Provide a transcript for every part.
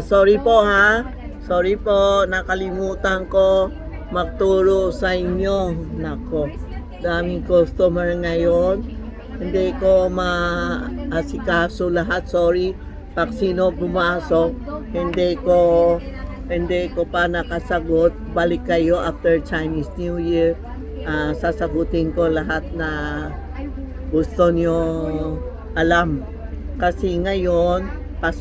Sorry po ha. Sorry po, nakalimutan ko magturo sa inyo. Nako, daming customer ngayon. Hindi ko maasikaso lahat. Sorry. Pag sino pumasok, hindi ko pa nakasagot. Balik kayo after Chinese New Year. Sasagutin ko lahat na gusto nyo alam. Kasi ngayon, pas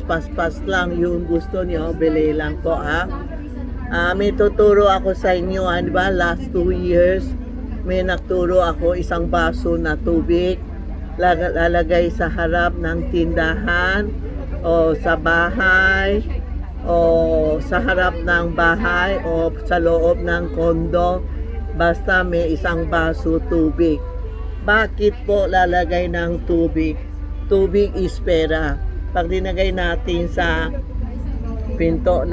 lang yung gusto nyo, bili lang po ha. May tuturo ako sa inyo, di ba? Last 2 years, may nagturo ako isang baso na tubig, lalagay sa harap ng tindahan, o sa bahay, o sa harap ng bahay, o sa loob ng kondo, basta may isang baso tubig. Bakit po lalagay ng tubig? Tubig is pera. Pag dinagay natin sa pintuan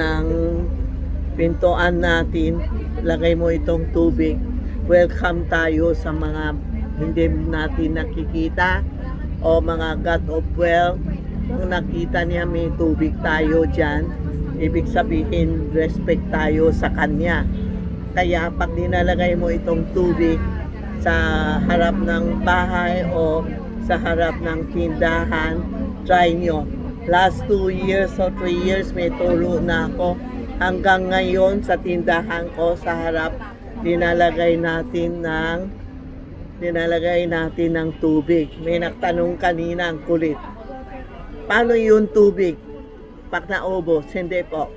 natin, lagay mo itong tubig. Welcome tayo sa mga hindi natin nakikita o mga God of Wealth. Kung nakita niya may tubig tayo dyan, ibig sabihin respect tayo sa kanya. Kaya pag dinalagay mo itong tubig sa harap ng bahay o sa harap ng tindahan, try nyo. Last 2 years o 3 years may turo na ako. Hanggang ngayon sa tindahan ko sa harap, dinalagay natin ng tubig. May nagtanong kanina, ang kulit. Paano yung tubig? Pag naubos, hindi po.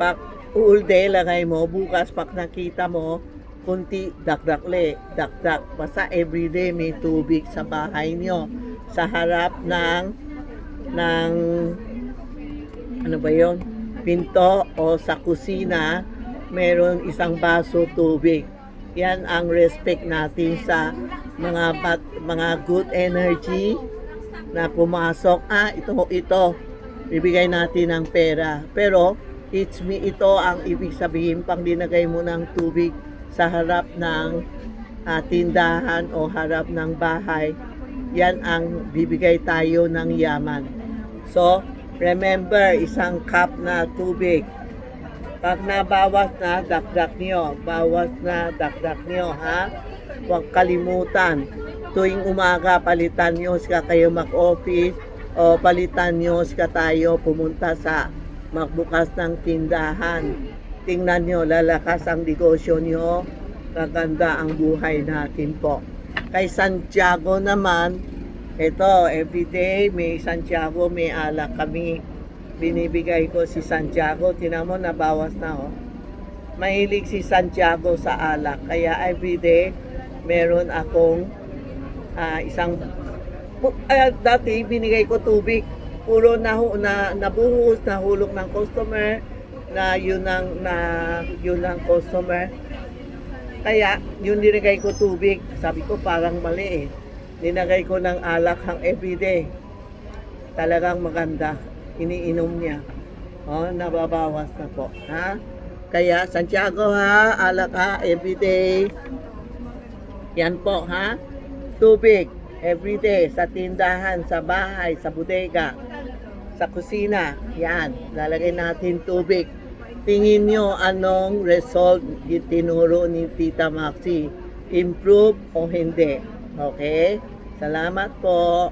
Pag ulde, lagay mo. Bukas, pag nakita mo, kunti, dakdak. Basta everyday may tubig sa bahay nyo. Sa harap ng ano ba yon? Pinto o sa kusina, meron isang baso tubig. Yan ang respect natin sa mga good energy na pumasok. Ito. Bibigay natin ng pera. Pero, it's me, ito ang ibig sabihin pang dinagay mo ng tubig sa harap ng tindahan o harap ng bahay. Yan ang bibigay tayo ng yaman. So, remember, isang cup na tubig. Pag nabawas na, dakdak nyo. Ha? Huwag kalimutan. Tuwing umaga, palitan nyo sika kayo mag-office o palitan nyo sika tayo pumunta sa magbukas ng tindahan. Tingnan nyo, lalakas ang negosyo nyo. Maganda ang buhay natin po. Kay Santiago naman, ito, everyday may Santiago, may alak kami. Binibigay ko si Santiago. Tingnan mo, nabawas na oh. Mahilig si Santiago sa alak. Kaya everyday, meron akong dati binigay ko tubig. Puro nabuhos, nahulog ng customer, yun ang customer. Kaya, yung dinagay ko tubig, sabi ko parang mali eh. Dinagay ko ng alak hang everyday. Talagang maganda. Iniinom niya. Nababawas na po. Ha? Kaya, Santiago ha, alak ha, everyday. Yan po ha. Tubig, everyday, sa tindahan, sa bahay, sa bodega, sa kusina. Yan, lalagay natin tubig. Tingin nyo anong result tinuro ni Tita Maxi. Improve o hindi. Okay? Salamat po.